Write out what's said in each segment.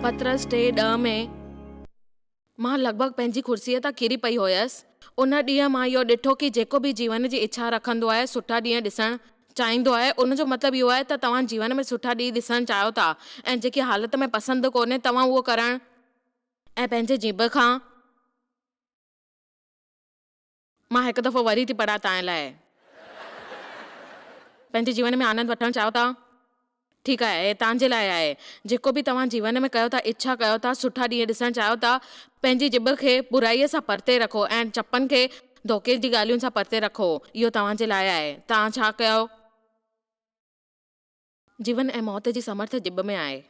पत्रस 3:10 में मां लॻभॻि पंहिंजी कुर्सीअ तां किरी पई हुयसि। उन ॾींहुं मां इहो ॾिठो कि जेको बि जीवन जी इच्छा रखंदो आहे, सुठा ॾींहं ॾिसणु चाहींदो आहे, उनजो मतिलबु इहो आहे त तव्हां जीवन में सुठा ॾींहं ॾिसणु चाहियो था ऐं जेकी हालत में पसंदि कोन्हे तव्हां उहो करणु ऐं पंहिंजे जीभ खां। मां हिकु दफ़ो वरी थी पढ़ा तव्हां लाइ। पंहिंजे जीवन में आनंद वठणु चाहियो था? ठीकु आहे, तव्हांजे लाइ आहे। जेको बि तव्हां जीवन में कयो था, इच्छा कयो था, सुठा ॾींहं ॾिसणु चाहियो था, पंहिंजी जिभ खे बुराईअ सां परते रखो ऐं चपनि खे धोखे जी ॻाल्हियुनि सां परते रखो। इहो तव्हांजे लाइ आहे। तव्हां छा कयो? जीवन ऐं मौत जी समर्थ जिभ में आहे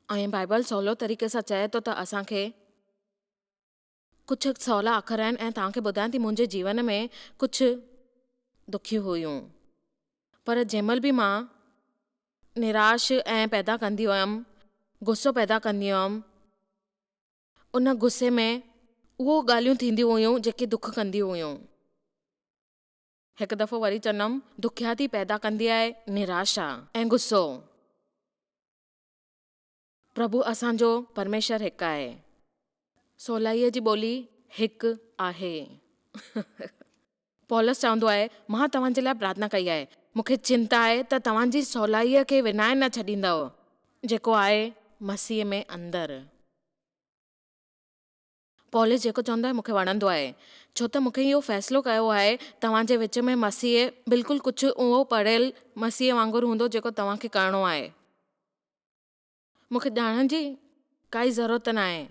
ऐं बाइबल सवलो तरीक़े सां चए थो त असांखे कुझु सवला अखर आहिनि ऐं तव्हांखे ॿुधायां थी, मुंहिंजे जीवन में कुझु दुखियूं हुयूं, पर जंहिंमहिल बि मां निराश ऐं पैदा कंदी हुयमि, गुस्सो पैदा कंदी हुयमि, उन गुस्से में उहो ॻाल्हियूं थींदियूं हुयूं जेके दुख कंदियूं हुयूं। हिकु दफ़ो वरी चवंदमि, दुखियाती पैदा कंदी आहे निराशा ऐं गुस्सो। प्रभु असांजो परमेश्वर हिकु आहे। सवलाईअ जी ॿोली हिकु आहे। पौलुस चवंदो आहे, मां तव्हांजे लाइ प्रार्थना कई आहे, मूंखे चिंता आहे त तव्हांजी सवलाईअ खे विञाए न छॾींदव, जेको आहे मसीह में अंदरि। पौलुस जेको चवंदो आहे मूंखे वणंदो आहे, छो त मूंखे इहो फ़ैसिलो कयो आहे तव्हांजे विच में मसीह बिल्कुलु कुझु उहो पढ़ियल मसीह वांगुरु हूंदो जेको तव्हांखे करिणो आहे। मूंखे ॼाणण जी काई ज़रूरत न आहे।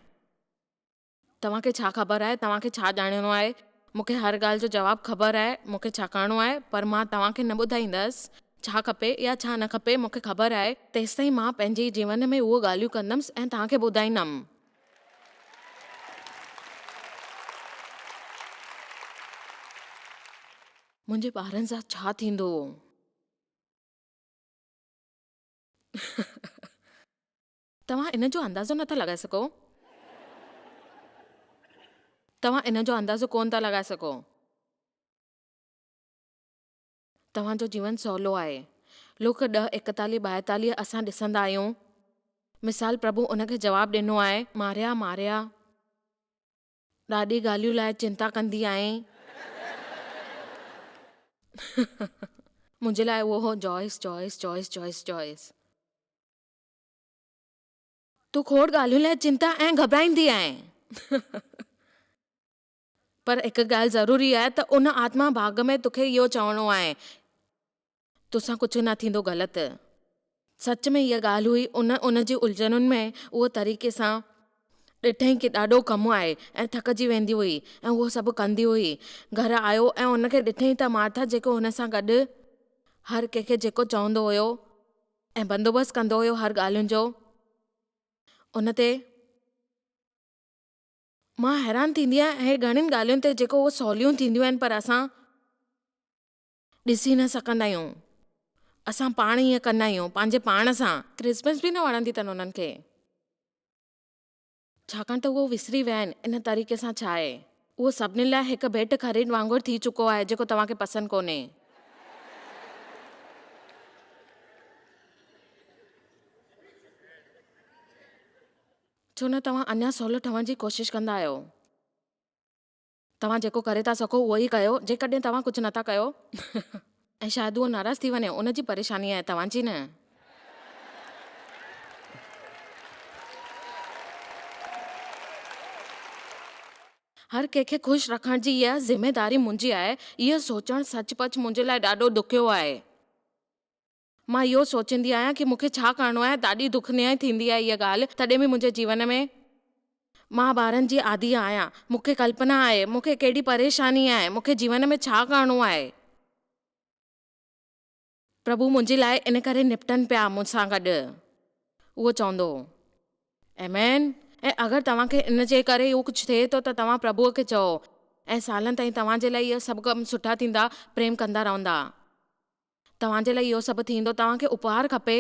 तव्हांखे छा ख़बर आहे, तव्हांखे छा ॼाणणो आहे? मूंखे हर ॻाल्हि जो जवाबु ख़बर आहे, मूंखे छा करिणो आहे, पर मां तव्हांखे न ॿुधाईंदसि छा खपे या छा न खपे। मूंखे ख़बर आहे, तेसिताईं मां पंहिंजे जीवन में उहो ॻाल्हियूं कंदमि ऐं तव्हांखे ॿुधाईंदमि। मुंहिंजे ॿारनि सां छा थींदो? तव्हां इन जो अंदाज़ो नथा लॻाए सघो? तव्हां इन जो अंदाज़ो कोन था लॻाए सघो। तव्हांजो जीवन सवलो आहे। लूक 10:41-42 असां ॾिसंदा आहियूं, मिसाल प्रभु उनखे जवाबु ॾिनो आहे, मारिया मारिया, ॾाढी ॻाल्हियूं लाइ चिंता कंदी आहीं। मुंहिंजे लाइ उहो हो Joyce Joyce Joyce Joyce Joyce. तूं खोड़ ॻाल्हियुनि लाइ चिंता ऐं घबराईंदी आहीं। पर हिकु ॻाल्हि ज़रूरी आहे त उन आत्मा भाग में तोखे इहो चवणो आहे, तोसां कुझु न थींदो ग़लति। सच में इहा ॻाल्हि हुई। उन जी उलझनुनि में उहो तरीक़े सां ॾिठईं कि ॾाढो कमु आहे ऐं थकिजी वेंदी हुई ऐं उहो सभु कंदी हुई। घर आयो ऐं उनखे ॾिठईं त मार्था जेको हुन सां गॾु हर कंहिंखे जेको चवंदो हुयो ऐं बंदोबस्तु कंदो हुयो हर ॻाल्हियुनि जो, उन ते मां हैरान थींदी आहियां। हे घणिनि ॻाल्हियुनि ते जेको उहो सवलियूं थींदियूं आहिनि पर असां ॾिसी न सघंदा आहियूं। असां पाण ईअं कंदा आहियूं पंहिंजे पाण सां। क्रिसमस बि न वणंदी अथनि उन्हनि खे, छाकाणि त उहो विसरी विया आहिनि। इन तरीक़े सां छा आहे, उहो सभिनी लाइ हिकु भेट ख़रीद वांगुरु थी चुको आहे जेको तव्हांखे पसंदि कोन्हे। छो न तव्हां अञा सवलो ठहण जी कोशिशि कंदा आहियो? तव्हां जेको करे था सघो उहो ई कयो। जेकॾहिं तव्हां कुझु नथा कयो ऐं शायदि उहो नाराज़ थी वञे, उनजी परेशानी आहे, तव्हांजी न। हर कंहिंखे ख़ुशि रखण जी इहा ज़िमेदारी मुंहिंजी आहे। इहो सोचणु सचपच मुंहिंजे लाइ ॾाढो ॾुखियो आहे। मां इहो सोचींदी आहियां कि मूंखे छा करिणो आहे। ॾाढी दुखनीय थींदी आहे इहा ॻाल्हि। तॾहिं बि मुंहिंजे जीवन में मां ॿारनि जी आदी आहियां। मूंखे कल्पना आहे मूंखे केॾी परेशानी आहे, मूंखे जीवन में छा करिणो आहे। प्रभु मुंहिंजे लाइ इन करे निपटनि पिया मूंसां गॾु, उहो चवंदो आमेन। ऐं अगरि तव्हांखे इन जे करे इहो कुझु थिए थो त तव्हां प्रभुअ खे चओ ऐं सालनि ताईं तव्हांजे लाइ इहे सभु कम सुठा थींदा, प्रेम कंदा रहंदा। तव्हांजे लाइ इहो सभु थींदो। तव्हांखे उपहार खपे,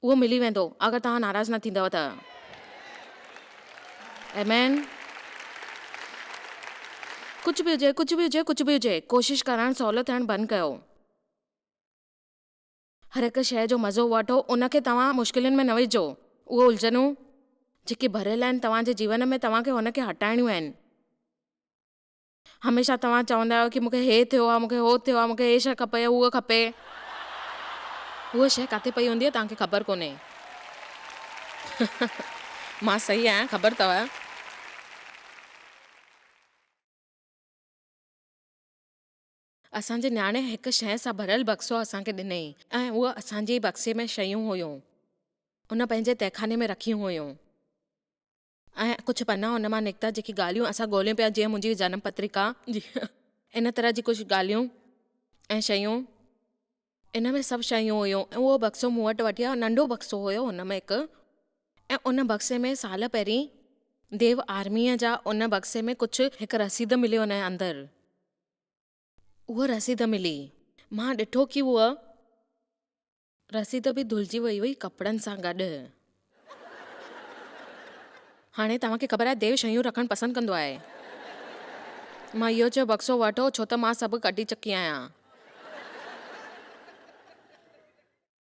उहो मिली वेंदो अगरि तव्हां नाराज़ न थींदव त। आमेन। कुझु बि हुजे, कुझु बि हुजे, कुझु बि हुजे, कोशिशि करणु सवलो थियणु बंदि कयो। हर हिकु शइ जो मज़ो वठो, उनखे तव्हां मुश्किलुनि में न विझो। उहे उलझनूं जेके भरियल आहिनि तव्हांजे जीवन में, तव्हांखे हुनखे हटाइणियूं आहिनि। हमेशह तव्हां चवंदा आहियो कि मूंखे हे थियो आहे, मूंखे हो थियो आहे, मूंखे हे शइ खपे, उहा खपे। उहा शइ किथे पई हूंदी आहे तव्हांखे ख़बर कोन्हे। मां सही आहियां, ख़बर अथव? असांजे न्याणे हिकु शइ सां भरियल बक्सो असांखे ॾिनई ऐं उहा असांजे बक्से में शयूं हुयूं, उन पंहिंजे तहखाने में रखियूं हुयूं ऐं कुझु पना हुन मां निकिता जेकी ॻाल्हियूं असां ॻोल्हियूं पिया, जीअं मुंहिंजी जनम पत्रिका इन तरह जी कुझु ॻाल्हियूं ऐं शयूं। इन में सभु शयूं हुयूं ऐं उहो बक्सो मूं वटि वठी आयो। नंढो बक्सो हुयो हुन में हिकु, ऐं उन बक्से में साल पहिरीं देव आर्मीअ जा उन बक्से में कुझु हिकु रसीद मिली हुन जे अंदरि। उहा रसीद मिली, मां ॾिठो कि उहा रसीद बि धुलिजी वई हुई कपिड़नि सां गॾु। हाणे तव्हांखे ख़बर आहे देव शयूं रखणु पसंदि कंदो आहे। मां इहो चयो बक्सो वठो, छो त मां सभु कढी चुकी आहियां।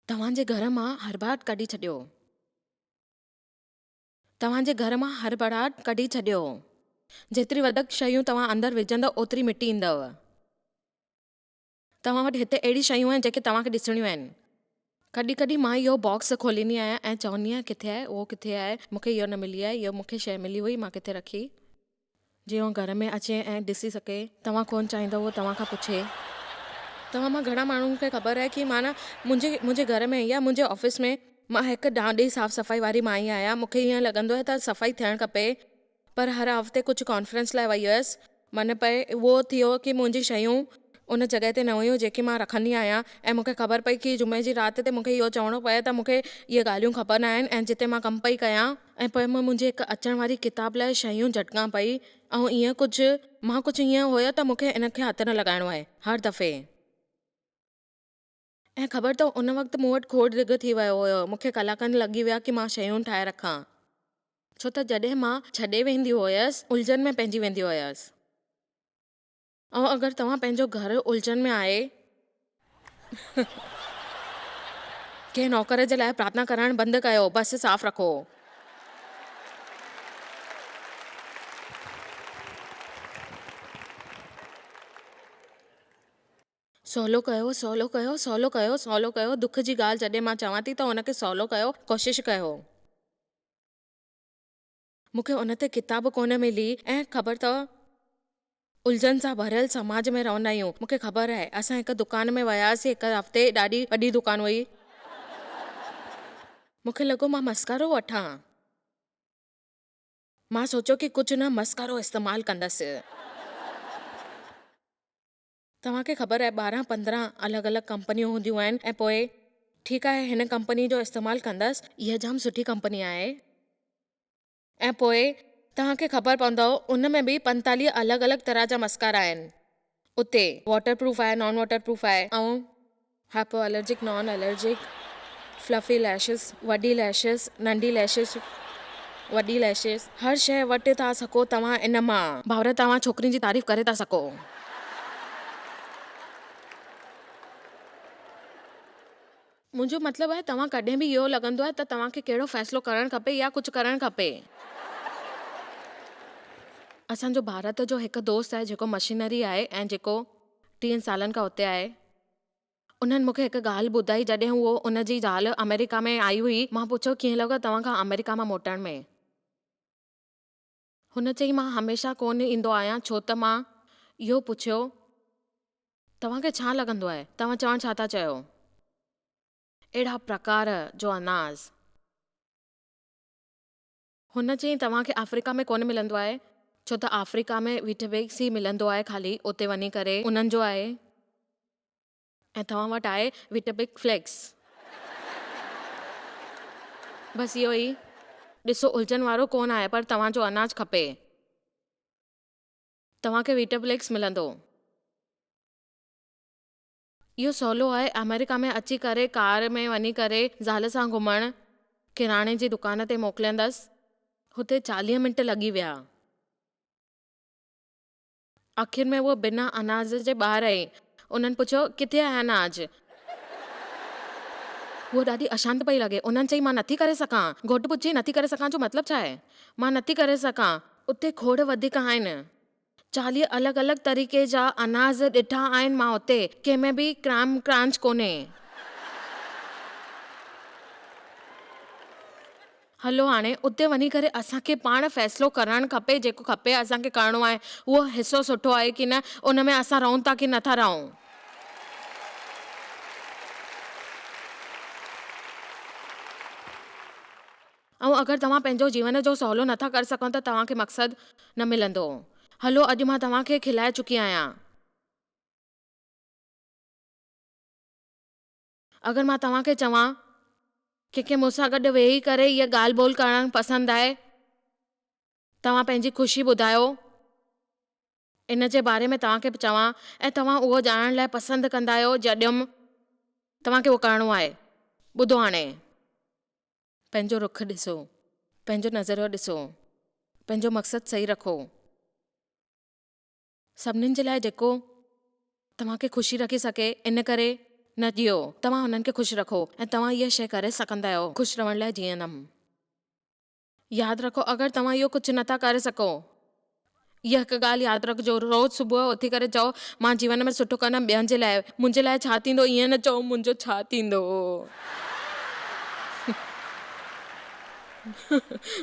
तव्हांजे घर मां हरबाट कढी छॾियो, तव्हांजे घर मां हरबड़ाहट कढी छॾियो। जेतिरी वधीक शयूं तव्हां अंदरि विझंदव ओतिरी मिटी ईंदव। तव्हां वटि हिते अहिड़ी शयूं आहिनि जेके तव्हांखे ॾिसणियूं आहिनि। कॾहिं कॾहिं मां इहो बॉक्स खोलींदी आहियां ऐं चवंदी आहियां किथे आहे, उहो किथे आहे, मूंखे इहो न मिली आहे, इहो मूंखे शइ मिली हुई, मां किथे रखी, जीअं उहो घर में अचे ऐं ॾिसी सघे। तव्हां कोन चाहींदव उहो तव्हां खां पुछे। तव्हां मां घणा माण्हुनि खे ख़बर आहे कि मां न मुंहिंजे घर में या मुंहिंजे ऑफिस में मां हिकु ॾाढी साफ़ सफ़ाई वारी माई आहियां। मूंखे ईअं लॻंदो आहे त सफ़ाई थियणु खपे, पर हर हफ़्ते कुझु कॉन्फ्रेंस लाइ वई हुयसि, मन पए उहो थियो कि मुंहिंजी शयूं उन जॻह ते न हुयूं जेकी मां रखंदी आहियां, ऐं मूंखे ख़बर पई कि जुमे जी राति ते मूंखे इहो चवणो पए त मूंखे इहे ॻाल्हियूं ख़बर न आहिनि, ऐं जिते मां कमु पई कयां ऐं पोइ मां मुंहिंजी हिकु अचण वारी किताब लाइ शयूं झटिका पई, ऐं ईअं कुझु ईअं हुयो त मूंखे इनखे हथु न लॻाइणो आहे हर दफ़े। ऐं ख़बर अथव उन वक़्तु मूं वटि खोड़ ॾिघ थी वियो हुयो, मूंखे कलाकनि लॻी विया कि मां शयूं ठाहे रखां, छो त जॾहिं मां छॾे वेंदी हुयसि उलझन में पइजी वेंदी हुयसि। ऐं अगरि तव्हां पंहिंजो घर उलझन में आहे, कंहिं नौकर जे लाइ प्रार्थना करणु बंदि कयो, बसि साफ़ रखो। सवलो कयो, सवलो कयो, सवलो कयो, सवलो कयो। दुख जी ॻाल्हि जॾहिं मां चवां थी त हुनखे सवलो कयो, कोशिशि कयो। मूंखे उन ते किताब कोन मिली, ऐं ख़बर अथव उलझन सां भरियल समाज में रहंदा आहियूं। मूंखे ख़बर आहे, असां हिकु दुकान में वियासीं हिकु हफ़्ते, ॾाढी वॾी दुकान हुई। मूंखे लॻो मां मस्कारो वठां, मां सोचियो कि कुझु न मस्कारो इस्तेमालु कंदसि। तव्हांखे ख़बर आहे 12-15 अलॻि अलॻि कंपनियूं हूंदियूं आहिनि, ऐं पोइ ठीकु आहे हिन कंपनी जो इस्तेमालु कंदसि, इहा जाम सुठी कंपनी आहे, ऐं पोइ तव्हांखे ख़बर पवंदव उन में बि 45 अलॻि अलॻि तरह जा मस्कारा आहिनि। उते वाटर प्रूफ आहे, नॉन वाटर प्रूफ आहे, ऐं hypo allergic, non allergic, fluffy lashes, वॾी लैशिस, नंढी लैशिस, वॾी लैशिस, हर शइ वठी था सघो तव्हां इन मां। भाउर तव्हां छोकिरियुनि जी तारीफ़ करे था सघो। मुंहिंजो मतिलबु आहे तव्हां कॾहिं बि इहो लॻंदो आहे त तव्हांखे कहिड़ो फ़ैसिलो करणु खपे या कुझु करणु खपे। असांजो भारत जो हिकु दोस्त आहे जेको मशीनरी आहे ऐं जेको 3 सालनि खां उते आहे। उन्हनि मूंखे हिकु ॻाल्हि ॿुधाई जॾहिं उहो उनजी ज़ाल अमेरिका में आई हुई। मां पुछियो कीअं लॻो तव्हां खां अमेरिका मां मोटण में? हुन चई मां हमेशह कोन ईंदो आहियां, छो त मां इहो पुछियो तव्हांखे छा लॻंदो आहे, तव्हां चवणु छा था चयो? अहिड़ा प्रकार जो अनाज। हुन चई तव्हांखे अफ्रीका में कोन मिलंदो आहे, छो त अफ्रीका में वीटामिक्स ई मिलंदो आहे, ख़ाली उते वञी करे उन्हनि जो आहे, ऐं तव्हां वटि आहे वीटामिक फ्लेक्स। बसि इहो ई। ॾिसो उलझन वारो कोन आहे, पर तव्हांजो अनाज खपे, तव्हांखे वीटाफ्लेक्स मिलंदो। इहो सवलो आहे अमेरिका में अची करे कार में वञी करे ज़ाल सां घुमणु, किराणे जी दुकान ते मोकिलींदसि, हुते 40 मिंट लॻी विया। आख़िर में उहो बिना अनाज जे ॿाहिरि आई। उन्हनि पुछियो किथे आहे अनाज? उहो ॾाढी अशांत पई लॻे। उन्हनि चई मां नथी करे सघां। घोटु पुछी नथी करे सघां जो मतिलबु छा आहे? मां नथी करे सघां। उते खोड़ वधीक आहिनि। 40 अलॻि अलॻि तरीक़े जा अनाज ॾिठा आहिनि मां उते, कंहिंमें बि क्राम क्रांच कोन्हे। हलो हाणे उते वञी करे असांखे पाण फ़ैसिलो करणु खपे, जेको खपे असांखे करिणो आहे। उहो हिसो सुठो आहे की न, उन में असां रहूं था की नथा रहूं। ऐं अगरि तव्हां पंहिंजो जीवन जो सवलो नथा करे सघो त तव्हांखे मक़सदु न मिलंदो। हलो अॼु मां तव्हांखे खिलाए चुकी आहियां। अगरि मां तव्हांखे चवां की मूंसां गॾु वेही करे इहा ॻाल्हि ॿोल करणु पसंदि आहे, तव्हां पंहिंजी ख़ुशी ॿुधायो, इन जे बारे में तव्हांखे चवां ऐं तव्हां उहो ॼाणण लाइ पसंदि कंदा आहियो जॾहिं तव्हांखे उहो करिणो आहे। ॿुधो हाणे, पंहिंजो रुख ॾिसो, पंहिंजो नज़रियो ॾिसो, पंहिंजो मक़सदु सही रखो। सभिनीनि जे लाइ जेको तव्हांखे ख़ुशी रखी सघे इन करे न ॾियो, तव्हां हुननि खे ख़ुशि रखो ऐं तव्हां इहा शइ करे सघंदा आहियो। ख़ुशि रहण लाइ जीअंदमि। यादि रखो, अगरि तव्हां इहो कुझु नथा करे सघो, इहा हिकु ॻाल्हि यादि रखिजो, रोज़ु सुबुह उथी करे चओ मां जीवन में सुठो कंदमि, ॿियनि जे लाइ, मुंहिंजे लाइ छा थींदो, ईअं न चओ मुंहिंजो छा थींदो।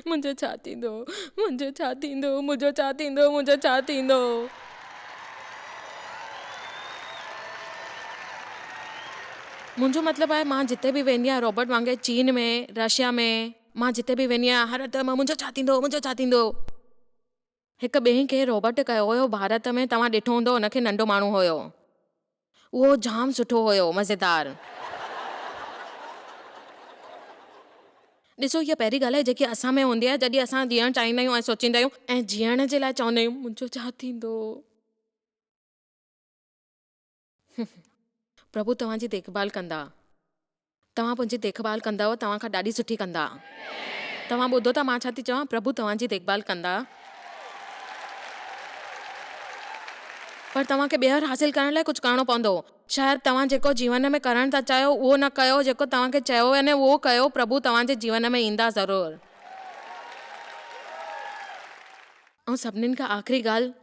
मुंहिंजो छा थींदो, मुंहिंजो छा थींदो, मुंहिंजो छा थींदो, मुंहिंजो छा थींदो। मुंहिंजो मतिलबु आहे मां जिते बि वेंदी आहियां, रॉबर्ट वांगुरु चीन में, रशिया में, मां जिते बि वेंदी आहियां हर हंधि मुंहिंजो छा थींदो, मुंहिंजो छा थींदो। हिकु ॿिए खे रॉबर्ट कयो हुयो भारत में, तव्हां ॾिठो हूंदो, हुनखे नंढो माण्हू हुयो, उहो जाम सुठो हुयो, मज़ेदार। ॾिसो, इहा पहिरीं ॻाल्हि आहे जेकी असां में हूंदी आहे जॾहिं असां जीअणु चाहींदा आहियूं ऐं सोचींदा आहियूं ऐं जीअण जे लाइ चवंदा आहियूं मुंहिंजो छा थींदो। प्रभु तव्हांजी देखभाल कंदा, तव्हां मुंहिंजी देखभाल कंदव, तव्हां खां ॾाढी सुठी कंदा। तव्हां ॿुधो था मां छा थी चवां? प्रभु तव्हांजी देखभाल कंदा, पर तव्हांखे ॿीहर हासिल करण लाइ कुझु करिणो पवंदो। शायदि तव्हां जेको जीवन में करणु था चाहियो उहो न कयो, जेको तव्हांखे चयो आहे न उहो कयो, प्रभु तव्हांजे जीवन में ईंदा ज़रूरु। ऐं सभिनीनि खां आख़िरी ॻाल्हि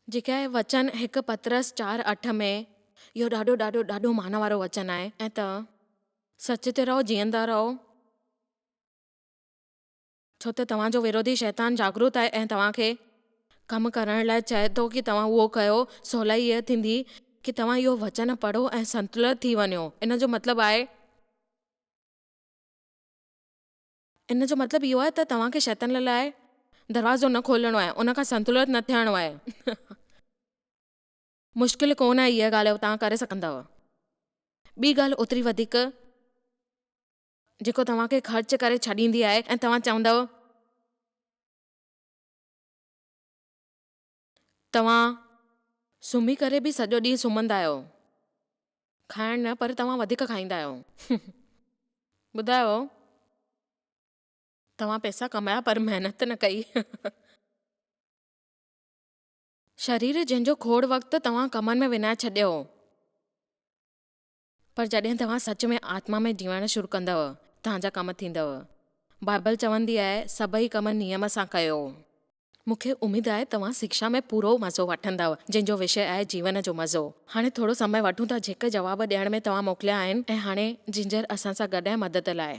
जेका आहे, वचन 1 पतरस 4:8 में, इहो ॾाढो ॾाढो ॾाढो माना वारो वचन आहे। ऐं त सच ते रहो, जीअंदा रहो, छो त तव्हांजो विरोधी शैतान जागरूत आहे ऐं तव्हांखे कमु करण लाइ चए थो की तव्हां उहो कयो। सवलाई इहा थींदी की तव्हां इहो वचन पढ़ो ऐं संतुलित थी वञो। इन जो मतिलबु इहो आहे त तव्हांखे शैतान लाइ दरवाज़ो न खोलणो आहे, उन खां संतुलित न थियणो आहे। मुश्किल कोन आहे इहा ॻाल्हि, तव्हां करे सघंदव। ॿी ॻाल्हि ओतिरी वधीक जेको तव्हांखे ख़र्च करे छॾींदी आहे ऐं तव्हां चवंदव तव्हां सुम्ही करे बि सॼो ॾींहुं सुम्हंदा आहियो, खाइण न, पर तव्हां वधीक खाईंदा आहियो। ॿुधायो, तव्हां पैसा कमाया पर महिनत न कई। शरीर जंहिंजो खोड़ वक़्तु तव्हां कमनि में विञाए छॾियो, पर जॾहिं तव्हां सच में आत्मा में जीवण शुरू कंदव, तव्हांजा कम थींदव। बाइबल चवंदी आहे सभई कम नियम सां कयो। मूंखे उमेद आहे तव्हां शिक्षा में पूरो मज़ो वठंदव, जंहिंजो विषय आहे जीवन जो मज़ो। हाणे थोरो समय वठूं था जेके जवाब ॾियण में तव्हां मोकिलिया आहिनि, ऐं हाणे जिंजर असां सां गॾु आहे मदद लाइ।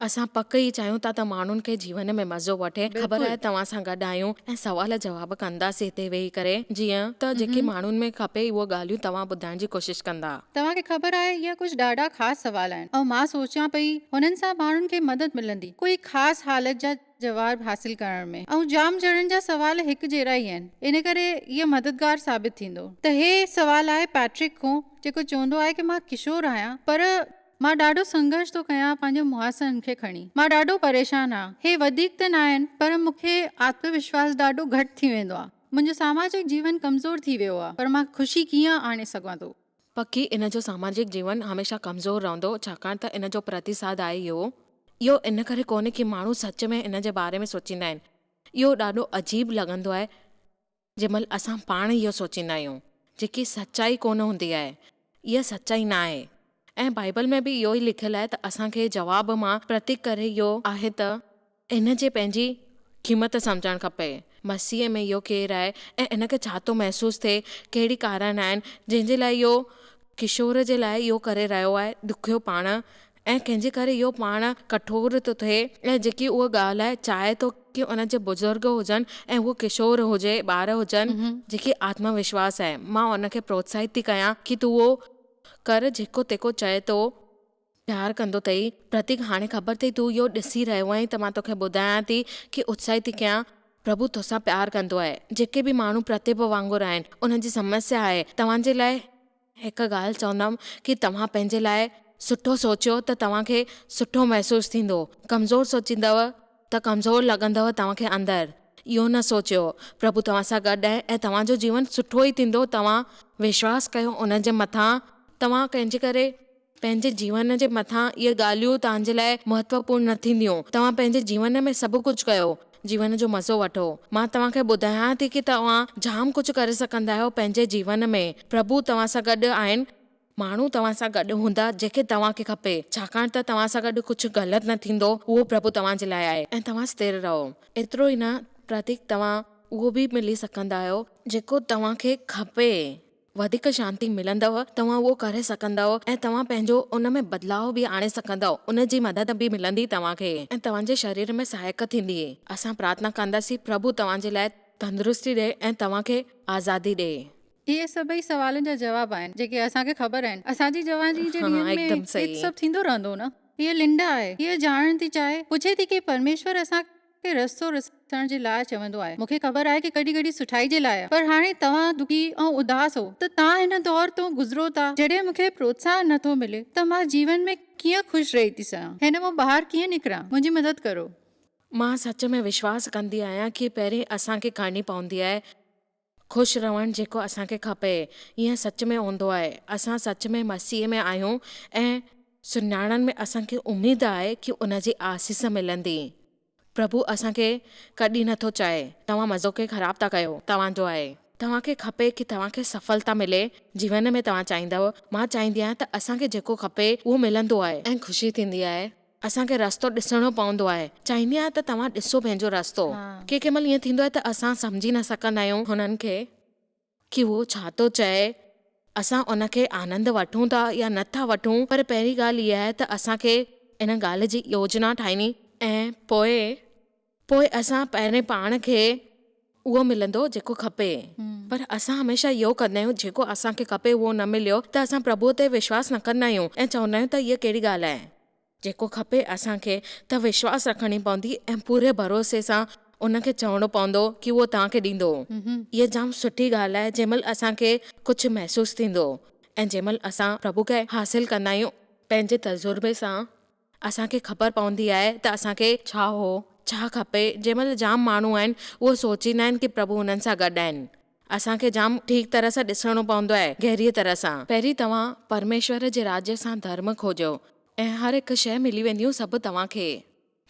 असां पक ई चाहियूं था त माण्हुनि खे जीवन में मज़ो वठे। ख़बर आहे तव्हां सां गॾु आहियूं ऐं सवाल जवाब कंदासीं हिते वेही करे, जीअं त जेके माण्हुनि में खपे उहे ॻाल्हियूं तव्हां ॿुधाइण जी कोशिशि कंदा। तव्हांखे ख़बर आहे इहा कुझु ॾाढा ख़ासि सवाल आहिनि ऐं मां सोचियां पई हुननि सां माण्हुनि खे मदद मिलंदी कोई ख़ासि हालत जा जवाब हासिल करण में। ऐं जाम ॼणनि जा सवाल हिकु जहिड़ा ई आहिनि, इन करे इहो मददगार साबित थींदो। त हे सवाल आहे पैट्रिक खां, जेको चवंदो आहे कि मां किशोर आहियां पर मां ॾाढो संघर्ष थो कयां पंहिंजे मुहासनि खे खणी। मां ॾाढो परेशान आहियां। हे वधीक त न आहिनि पर मूंखे आत्मविश्वास ॾाढो घटि थी वेंदो आहे। मुंहिंजो सामाजिक जीवन कमज़ोर थी वियो आहे, पर मां ख़ुशी कीअं आणे सघां थो? पकी इन जो सामाजिक जीवन हमेशह कमज़ोर रहंदो, छाकाणि त इन जो प्रतिसाद आहे इहो इन करे कोन्हे कि माण्हू सच में इन जे बारे में सोचींदा आहिनि। इहो ॾाढो अजीब लॻंदो आहे जंहिंमहिल असां पाण इहो सोचींदा आहियूं, जेकी सचाई कोन हूंदी आहे। इहा सचाई न आहे। ऐं बाइबल में बि इहो ई लिखियलु आहे त असांखे जवाब मां प्रतीक करे इहो आहे त इन जे पंहिंजी क़ीमत सम्झणु खपे। मसीह में इहो केरु आहे ऐं इनखे छा थो महसूसु थिए, कहिड़ी कारण आहिनि जंहिंजे लाइ इहो किशोर जे लाइ इहो करे रहियो आहे ॾुखियो पाण, ऐं कंहिंजे करे इहो पाण कठोर थो थिए, ऐं जेकी उहा ॻाल्हि आहे चाहे थो की उनजे बुज़ुर्ग हुजनि ऐं उहो किशोर हुजे, ॿार हुजनि, जेकी आत्मविश्वास आहे, मां उनखे प्रोत्साहित थी कयां की तूं उहो कर जेको तेको चए थो, प्यार कंदो अथई। प्रतीक हाणे ख़बर अथई तूं इहो ॾिसी रहियो आहीं त मां तोखे ॿुधायां थी की उत्साहित थी कयां, प्रभु तोसां प्यार कंदो आहे। जेके बि माण्हू प्रतिभ वांगुरु आहिनि, उन्हनि जी समस्या आहे, तव्हांजे लाइ हिकु ॻाल्हि चवंदमि की तव्हां पंहिंजे लाइ सुठो सोचियो त तव्हांखे सुठो महसूसु थींदो। कमज़ोर सोचींदव त कमज़ोर लॻंदव तव्हांखे अंदरि, इहो न सोचियो। प्रभु तव्हां सां गॾु आहे ऐं तव्हांजो जीवन सुठो ई थींदो। तव्हां विश्वास कयो उन जे मथां। तव्हां कंहिंजे करे पंहिंजे जीवन जे मथां इहे ॻाल्हियूं तव्हांजे लाइ महत्वपूर्ण न थींदियूं। तव्हां पंहिंजे जीवन में सभु कुझु कयो, जीवन जो मज़ो वठो। मां तव्हांखे ॿुधायां थी की तव्हां जाम कुझु करे सघंदा आहियो पंहिंजे जीवन में। प्रभु तव्हां सां गॾु आहिनि, माण्हू तव्हां सां गॾु हूंदा जेके तव्हांखे खपे, छाकाणि त तव्हां सां गॾु कुझु ग़लति न थींदो। उहो प्रभु तव्हांजे लाइ आहे ऐं तव्हां स्थिर रहो। एतिरो ई न प्रतीक, तव्हां उहो बि मिली सघंदा आहियो जेको तव्हांखे खपे। वधीक शांती मिलंदव, तव्हां उहो करे सघंदव ऐं तव्हां पंहिंजो उन में बदलाव बि आणे सघंदव। उन जी मदद बि मिलंदी तव्हांखे ऐं तव्हांजे शरीर में सहायक थींदी। असां प्रार्थना कंदासीं प्रभु तव्हांजे लाइ तंदुरुस्ती ॾे ऐं तव्हांखे आज़ादी ॾे। इहे सभई सवालनि जा जवाब आहिनि जेके असांखे ख़बर आहिनि। असांजी जवानी जे ॾींहंनि में हिकदमि हे सही। सभु थींदो रहंदो न। हीअ लिंडा आहे, हीअ ॼाणण थी चाहे, पुछे थी की परमेश्वर असांखे रस्तो ॾिसण जे लाइ चवंदो आहे। मूंखे ख़बर आहे की कॾहिं कॾहिं सुठाई जे लाइ, पर हाणे तव्हां दुखी ऐं उदास हो त तव्हां हिन दौर तो गुज़रो था जॾहिं मूंखे प्रोत्साहन नथो मिले त मां जीवन में कीअं ख़ुशि रही थी सघां, हिन मां ॿाहिरि कीअं निकिरां, मुंहिंजी मदद करो। मां सच में विश्वास कंदी आहियां की पहिरीं असांखे करणी पवंदी आहे ख़ुशि रहणु जेको असांखे खपे। ईअं सच में हूंदो आहे। असां सच में मसीह में आहियूं ऐं सुञाणण में असांखे उमेद आहे की उन जी आसीस मिलंदी। प्रभु असांखे कॾहिं नथो चाहे तव्हां मज़ो खे ख़राब था कयो, तव्हांजो आहे। तव्हांखे खपे की तव्हांखे सफलता मिले जीवन में। तव्हां चाहींदव, मां चाहींदी आहियां त असांखे जेको खपे उहो मिलंदो आहे ऐं ख़ुशी थींदी आहे। असांखे रस्तो ॾिसणो पवंदो आहे। चाहींदी आहियां त तव्हां ॾिसो पंहिंजो रस्तो। कंहिं महिल ईअं थींदो आहे त असां सम्झी न सघंदा आहियूं हुननि खे की उहो छा थो चए। असां उनखे आनंद वठूं था या नथा वठूं, पर पहिरीं ॻाल्हि इहा आहे त असांखे इन ॻाल्हि जी योजना ठाहिणी ऐं पोइ असां पहिरें पाण खे उहो मिलंदो जेको खपे। पर असां हमेशह इहो कंदा आहियूं जेको असांखे खपे उहो न मिलियो त असां प्रभु ते विश्वास न कंदा आहियूं ऐं चवंदा आहियूं त इहा कहिड़ी ॻाल्हि आहे। जेको खपे असांखे त विश्वास रखणी पवंदी ऐं पूरे भरोसे सां उनखे चवणो पवंदो की उहो तव्हांखे ॾींदो। इहा जाम सुठी ॻाल्हि आहे जंहिंमहिल असांखे कुझु महसूसु थींदो ऐं जंहिंमहिल असां प्रभु खे हासिल कंदा आहियूं पंहिंजे तजुर्बे सां। असांखे ख़बर पवंदी आहे त असांखे छा खपे। जंहिंमहिल जाम माण्हू आहिनि उहो सोचींदा आहिनि की प्रभु हुननि सां गॾु आहिनि। असांखे जाम ठीकु तरह सां ॾिसणो पवंदो आहे, गहरीअ तरह सां। पहिरीं तव्हां परमेश्वर जे राज्य सां धर्म खोजो ऐं हर हिकु शइ मिली वेंदियूं सभु तव्हांखे।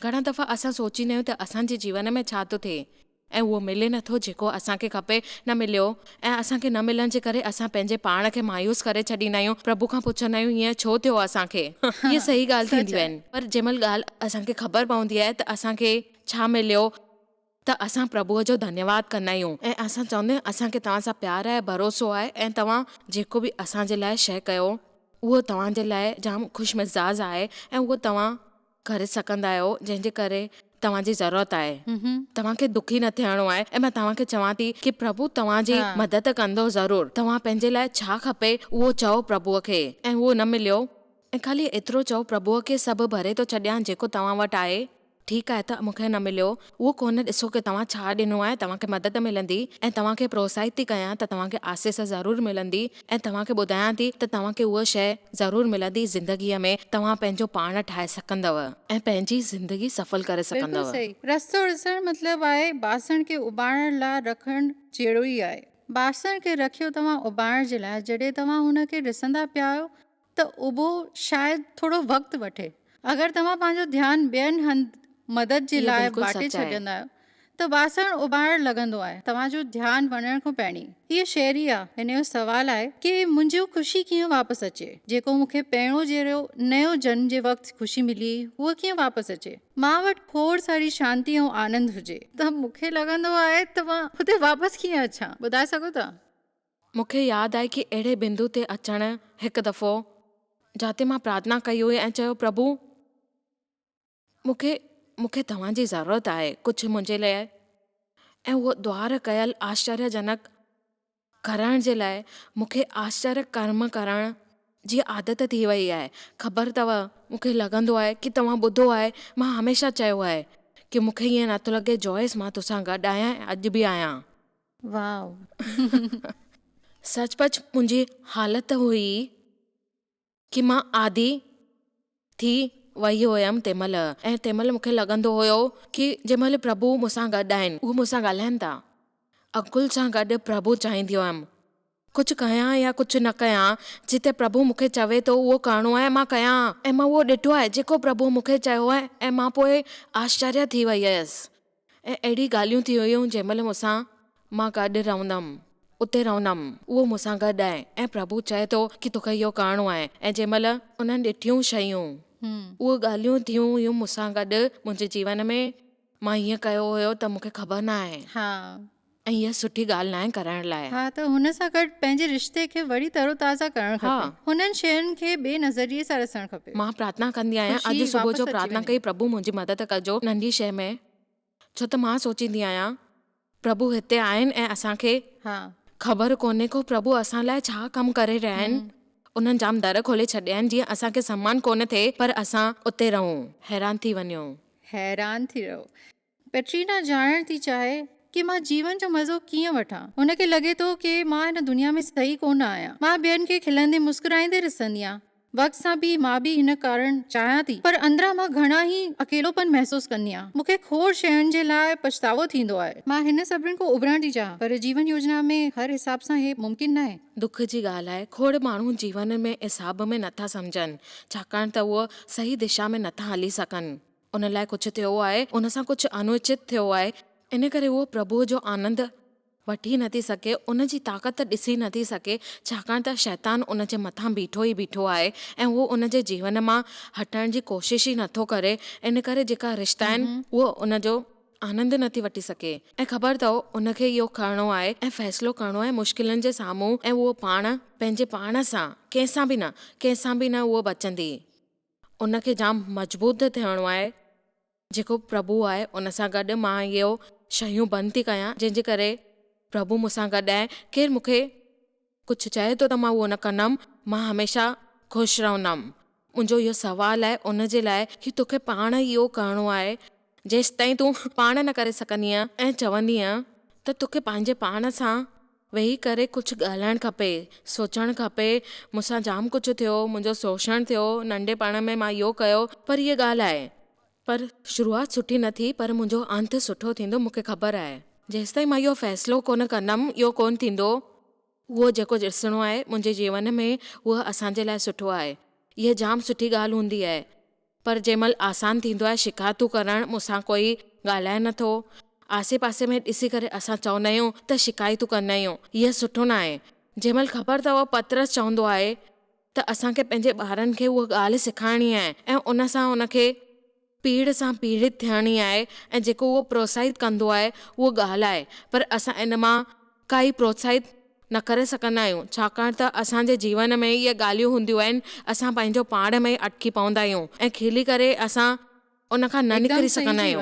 घणा दफ़ा असां सोचींदा आहियूं त असांजे जीवन में छा थो थिए ऐं उहो मिले नथो जेको असांखे खपे, न मिलियो। ऐं असांखे न मिलण जे करे असां पंहिंजे पाण खे मायूस करे छॾींदा आहियूं। प्रभु खां पुछंदा आहियूं हीअं छो थियो असांखे। इहे सही ॻाल्हि थींदियूं आहिनि, पर जंहिंमहिल ॻाल्हि असांखे ख़बर पवंदी आहे त असांखे छा मिलियो त असां प्रभुअ जो धन्यवाद कंदा आहियूं ऐं असां चवंदा आहियूं असांखे तव्हां सां प्यार आहे, भरोसो आहे ऐं तव्हां जेको बि असांजे लाइ शइ कयो उहो तव्हांजे लाइ जाम ख़ुशि मिज़ाज आहे ऐं उहो तव्हां करे सघंदा आहियो जंहिंजे करे तव्हांजी ज़रूरत आहे। तव्हांखे दुखी न थियणो आहे ऐं मां तव्हांखे चवां थी की प्रभु तव्हांजी मदद कंदो ज़रूरु। तव्हां पंहिंजे लाइ छा खपे उहो चओ प्रभुअ खे ऐं उहो न मिलियो ऐं ख़ाली एतिरो चओ प्रभुअ खे सभु भरे थो छॾियां जेको तव्हां वटि आहे। ठीकु आहे त मूंखे न मिलियो, उहो कोन ॾिसो की तव्हां छा ॾिनो आहे। तव्हांखे मदद मिलंदी ऐं तव्हांखे प्रोत्साहित थी कयां त तव्हांखे आसीस ज़रूरु मिलंदी ऐं तव्हांखे ॿुधायां थी त तव्हांखे उहा शइ ज़रूरु मिलंदी ज़िंदगीअ में। तव्हां पंहिंजो पाण ठाहे सघंदव ऐं पंहिंजी ज़िंदगी सफल करे सघंदव। रस्तो ॾिसणु मतिलबु आहे बासण खे उॿारण लाइ रखणु जहिड़ो ई आहे। बासण खे रखियो तव्हां उॿारण जे लाइ, जॾहिं तव्हां हुनखे ॾिसंदा पिया आहियो त उबो शायदि थोरो वक़्तु वठे। अगरि तव्हां पंहिंजो ध्यानु ॿियनि हंधि मदद जे लाइ बाटे छॾींदा आहियो त बासण उॿारण लॻंदो आहे। तव्हांजो ध्यानु वञण खां पहिरीं हीअ शेरी आहे। हिन जो सवाल आहे कि मुंहिंजो ख़ुशी कीअं वापसि अचे, जेको मूंखे पहिरियों जहिड़ो नयो जन्म जे वक़्तु ख़ुशी मिली उहा कीअं वापसि अचे। मां वटि खोड़ सारी शांती ऐं आनंद हुजे त मूंखे लॻंदो आहे त मां हुते वापसि कीअं अचां, ॿुधाए सघो था? मूंखे यादि आहे कि अहिड़े बिंदु ते अचणु हिकु दफ़ो जिते मां प्रार्थना कई हुई ऐं चयो प्रभु मूंखे तव्हांजी ज़रूरत आहे कुझु मुंहिंजे लाइ, ऐं उहो द्वार कयल आश्चर्यजनक करण जे लाइ मूंखे आश्चर्य कर्म करण जी आदत थी वई आहे। ख़बर अथव, मूंखे लॻंदो आहे कि तव्हां ॿुधो आहे, मां हमेशह चयो आहे कि मूंखे ईअं नथो लॻे जॉयस मां तोसां गॾु आहियां ऐं अॼु बि आहियां। वाह सचपच मुंहिंजी हालत हुई कि मां आदी थी वई हुयमि तंहिंमहिल, ऐं तंहिंमहिल मूंखे लॻंदो हुयो कि जंहिंमहिल प्रभु मूंसां गॾु आहिनि, उहे मूंसां ॻाल्हाइनि था, अकुल सां गॾु प्रभु चाहींदी हुयमि कुझु कयां या कुझु न कयां, जिते प्रभु मूंखे चवे थो उहो करिणो आहे मां कयां। ऐं मां उहो ॾिठो आहे जेको प्रभु मूंखे चयो आहे, ऐं मां पोइ आश्चर्य थी वई हुयसि। ऐं अहिड़ी ॻाल्हियूं थी हुयूं जंहिंमहिल मूंसां मां गॾु रहंदमि, उते रहंदमि, उहो मूंसां गॾु आहे ऐं प्रभु चए थो कि तोखे इहो करिणो आहे। ऐं जंहिंमहिल उन्हनि ॾिठियूं शयूं, उहे ॻाल्हियूं थियूं हुयूं मूंसां गॾु मुंहिंजे जीवन में, मां हीअं कयो हुयो त मूंखे ख़बर न आहे। ऐं हीअ सुठी ॻाल्हि न आहे करण लाइ। त हुन सां गॾु पंहिंजे रिश्ते खे वरी तरोताज़ा करणु खपे, हुननि शयुनि खे ॿिए नज़रिए सां ॾिसणु खपे। मां प्रार्थना कंदी आहियां, अॼु सुबुह जो प्रार्थना कई, प्रभु मुंहिंजी मदद कजो नंढी शइ में, छो त मां सोचींदी आहियां प्रभु हिते आहिनि ऐं असांखे ख़बर कोन्हे को प्रभु असां लाइ छा कमु करे रहिया आहिनि। उन्हनि जाम दर खोले छॾिया आहिनि जीअं असांखे सम्मान कोन थिए, पर असां उते रहूं, हैरान थी वञूं, हैरान थी रहो। पेट्रीना ॼाणण थी चाहे कि मां जीवन जो मज़ो कीअं वठां। हुनखे लॻे थो कि मां हिन दुनिया में सही कोन आहियां। मां ॿियनि खे खिलंदे मुस्कुराईंदे ॾिसंदी आहियां, वक़्त सां बि मां बि हिन कारण चाहियां थी, पर अंदरां मां घणा ई अकेलोपन महसूस कंदी आहियां। मूंखे खोड़ शयुनि जे लाइ पछतावो थींदो आहे। मां हिन सभिनि खां उभरण थी चाहियां, पर जीवन योजना में हर हिसाब सां हे मुमकिन न आहे। दुख जी ॻाल्हि आहे, खोड़ माण्हू जीवन में हिसाब में नथा सम्झनि, छाकाणि त उहो सही दिशा में नथा हली सघनि। उन लाइ कुझु थियो आहे, उन सां कुझु अनुचित थियो आहे, इन करे उहो प्रभु जो आनंद वठी नथी सघे, उन जी ताक़त ॾिसी नथी सघे, छाकाणि त शैतान उन जे मथां बीठो ई बीठो आहे ऐं उहो उन जे जीवन मां हटण जी कोशिश ई नथो करे। इन करे जेका रिश्ता आहिनि उहो उन जो आनंद नथी वठी सघे। ऐं ख़बर अथव, उनखे इहो करिणो आहे ऐं फ़ैसिलो करिणो आहे मुश्किलनि जे साम्हूं, ऐं उहो पाण पंहिंजे पाण सां कंहिंसां बि न उहो बचंदी। उनखे जाम मज़बूत थियणो आहे, जेको प्रभु आहे उन सां गॾु मां इहो शयूं बंदि थी कयां, जंहिंजे करे प्रभु मूंसां गॾु आहे। केरु मूंखे कुझु चए थो त मां उहो न कंदमि, मां हमेशह ख़ुशि रहंदमि। मुंहिंजो इहो सुवालु आहे उन जे लाइ कि तोखे पाण इहो करिणो आहे। जेसि ताईं तूं पाण न करे सघंदीअ ऐं चवंदीअ त तोखे पंहिंजे पाण सां वेही करे कुझु ॻाल्हाइणु खपे, सोचणु खपे, मूंसां जाम कुझु थियो, मुंहिंजो शोषण थियो नंढेपण में, मां इहो कयो, पर इहा ॻाल्हि आहे, पर शुरूआति सुठी न थी, पर मुंहिंजो अंत सुठो थींदो, मूंखे ख़बर आहे। जेसि ताईं मां इहो फ़ैसिलो कोन कंदमि, इहो कोन थींदो, उहो जेको ॾिसणो आहे मुंहिंजे जीवन में उहो असांजे लाइ सुठो आहे। इहा जाम सुठी ॻाल्हि हूंदी आहे, पर जंहिंमहिल आसान थींदो आहे शिकायतूं करणु, मूंसां कोई ॻाल्हाए नथो, आसे पासे में ॾिसी करे असां चवंदा आहियूं त शिकायतूं कंदा आहियूं, इहा सुठो न आहे। जंहिंमहिल ख़बर अथव पतरस चवंदो आहे त असांखे पंहिंजे ॿारनि खे उहा ॻाल्हि सेखारणी आहे ऐं उन सां उनखे पीड़ सां पीड़ित थियणी आहे, ऐं जेको उहो प्रोत्साहित कंदो आहे उहो ॻाल्हि आहे, पर असां इन मां काई प्रोत्साहित न करे सघंदा आहियूं, छाकाणि त असांजे जीवन में इहे ॻाल्हियूं हूंदियूं आहिनि, असां पंहिंजो पाण में अटकी पवंदा आहियूं ऐं खिली करे असां उन खां न निकिरी सघंदा आहियूं।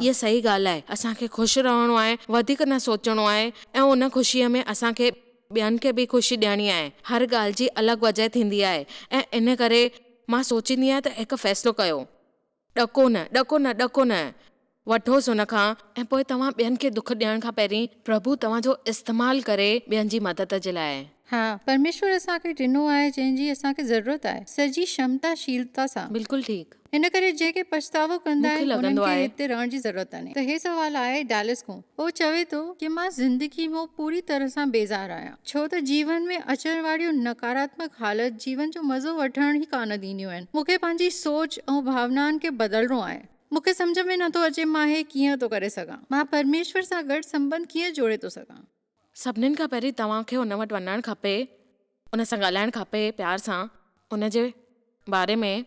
इहा सही ॻाल्हि आहे, असांखे ख़ुशि रहणो आहे, वधीक न सोचणो आहे, ऐं उन ख़ुशीअ में असांखे ॿियनि खे बि ख़ुशी ॾियणी आहे। हर ॻाल्हि जी अलॻि वजह थींदी आहे, ऐं इन करे मां सोचींदी आहियां त हिकु फ़ैसिलो कयो, ॾको न वठोसि उन खां, ऐं पोइ तव्हां ॿियनि खे दुख ॾियण खां पहिरीं प्रभु तव्हांजो इस्तेमालु करे ॿियनि जी मदद जे लाइ। परमेश्वर असांखे ॾिनो आहे जंहिंजी असांखे ज़रूरत आहे, सॼी क्षमताशीलता सां। बिल्कुलु ठीकु। हिन करे जेके पछतावो कंदा आहिनि उन्हनि खे हिते रहण जी ज़रूरत आहे। त हे सवाल आहे डैलिस को, उहो चवे थो कि मां ज़िंदगी में पूरी तरह सां बेज़ार आहियां, छो त जीवन में अचण वारियूं नकारात्मक हालत जीवन जो मज़ो वठण ई कान ॾींदियूं आहिनि। मूंखे पंहिंजी सोच ऐं भावनाउनि खे बदिलणो आहे। मूंखे सम्झ में नथो अचे मां हे कीअं थो करे सघां, मां परमेश्वर सां गॾु संबंध कीअं जोड़े थो सघां। सभिनीनि खां पहिरीं तव्हांखे उन वटि वञणु खपे, उन सां ॻाल्हाइणु खपे प्यार सां, उन जे बारे में।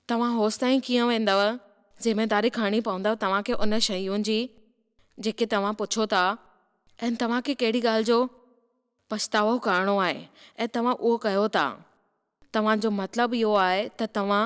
तव्हां होसि ताईं कीअं वेंदव, ज़िमेदारी खणणी पवंदव तव्हांखे उन शयुनि जी जेके तव्हां पुछो था, ऐं तव्हांखे कहिड़ी ॻाल्हि जो पछतावो करिणो आहे ऐं तव्हां उहो कयो था। तव्हांजो मतिलबु इहो आहे त तव्हां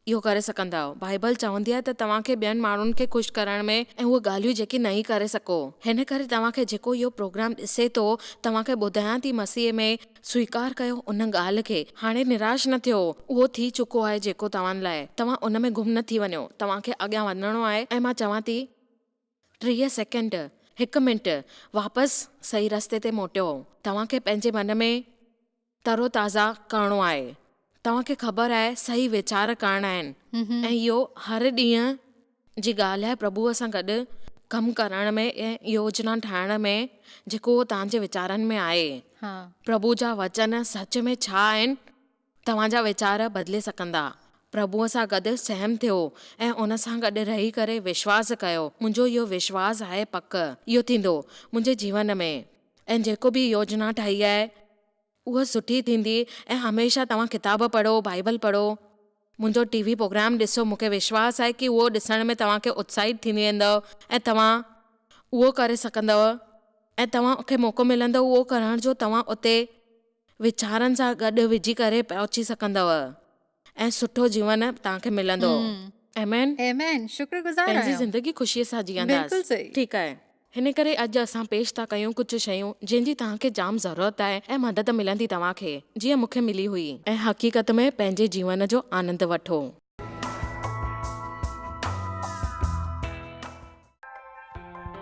इहो करे सघंदा आहियो। बाइबल चवंदी आहे त तव्हांखे ॿियनि माण्हुनि खे ख़ुशि करण में ऐं उहे ॻाल्हियूं जेकी नहीं करे सघो, हिन करे तव्हांखे जेको इहो प्रोग्राम ॾिसे थो, तव्हांखे ॿुधायां थी मसीह में स्वीकार कयो उन ॻाल्हि खे। हाणे निराश न थियो, उहो थी चुको आहे जेको तव्हां लाइ। तव्हां उन में गुम न थी वञो, तव्हांखे अॻियां वञिणो आहे। ऐं मां चवां थी 30 सेकेंड 1 मिंट वापसि सही रस्ते ते मोटियो। तव्हांखे पंहिंजे मन में तरो ताज़ा करिणो आहे। तव्हांखे ख़बर आहे सही वीचार करणा आहिनि ऐं इहो हर ॾींहं जी ॻाल्हि आहे प्रभुअ सां गॾु कमु करण में ऐं योजना ठाहिण में जेको तव्हांजे वीचारनि में आहे। प्रभु जा वचन सच में छा आहिनि, तव्हांजा वीचार बदिले सघंदा। प्रभुअ सां गॾु सहम थियो ऐं उन सां गॾु रही करे विश्वास कयो। मुंहिंजो इहो विश्वास आहे पक इहो थींदो मुंहिंजे जीवन में, ऐं जेको बि योजना ठाही आहे उहा सुठी थींदी। ऐं हमेशह तव्हां किताब पढ़ो, बाइबल पढ़ो, मुंहिंजो टीवी प्रोग्राम ॾिसो। मूंखे विश्वास आहे कि उहो ॾिसण में तव्हांखे उत्साहित थींदी वेंदव ऐं तव्हां उहो करे सघंदव ऐं तव्हांखे मौक़ो मिलंदो उहो करण जो। तव्हां उते वीचारनि सां गॾु विझी करे पहुची सघंदव ऐं सुठो जीवन तव्हांखे मिलंदो। आमीन आमीन। शुक्रगुज़ार पंहिंजी आहियां। ज़िंदगी ख़ुशीअ सां जीअंदासीं। बिल्कुलु सही। ठीकु आहे। हिन करे अॼु असां पेश था कयूं कुझु शयूं जंहिंजी तव्हांखे जाम ज़रूरत आहे ऐं मदद मिलंदी तव्हांखे, जीअं मूंखे मिली हुई। ऐं हक़ीक़त में पंहिंजे जीवन जो आनंद वठो।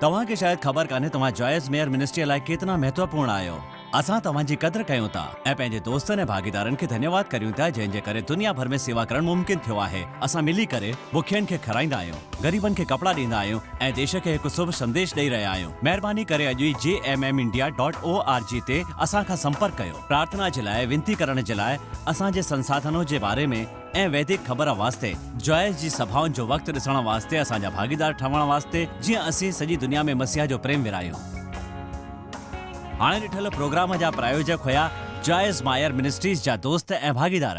तव्हांखे शायदि ख़बर कान्हे तव्हां जॉयस मेयर मिनिस्ट्री लाइ केतिरा महत्वपूर्ण आहियो। असां तव्हांजी क़दुरु कयूं था ऐं पंहिंजे दोस्तनि ऐं भागीदारनि खे धन्यवाद करियूं था जंहिंजे करे दुनिया भर में सेवा करणु मुमकिन थियो आहे। असां मिली करे बुखियनि खे खाराईंदा आहियूं, ग़रीबनि खे कपिड़ा ॾींदा आहियूं ऐं देश खे हिकु शुभ संदेश ॾेई रहिया आहियूं। महिरबानी करे अॼु ई jmmindia.org ते असां खां संपर्क कयो। प्रार्थना जे लाइ, विनती करण जे लाइ, असांजे संसाधनों जे बारे में ऐं वैदिक ख़बर वास्ते, जॉयस जी सभाउनि जो वक़्तु ॾिसण वास्ते, असांजा भागीदार ठहण वास्ते, जीअं असीं सॼी दुनिया में मसीह जो प्रेम विरायूं। हाणे ॾिठल प्रोग्राम जा प्रायोजक हुया जॉयस मायर मिनिस्ट्रीज़ जा दोस्त ऐं भागीदार।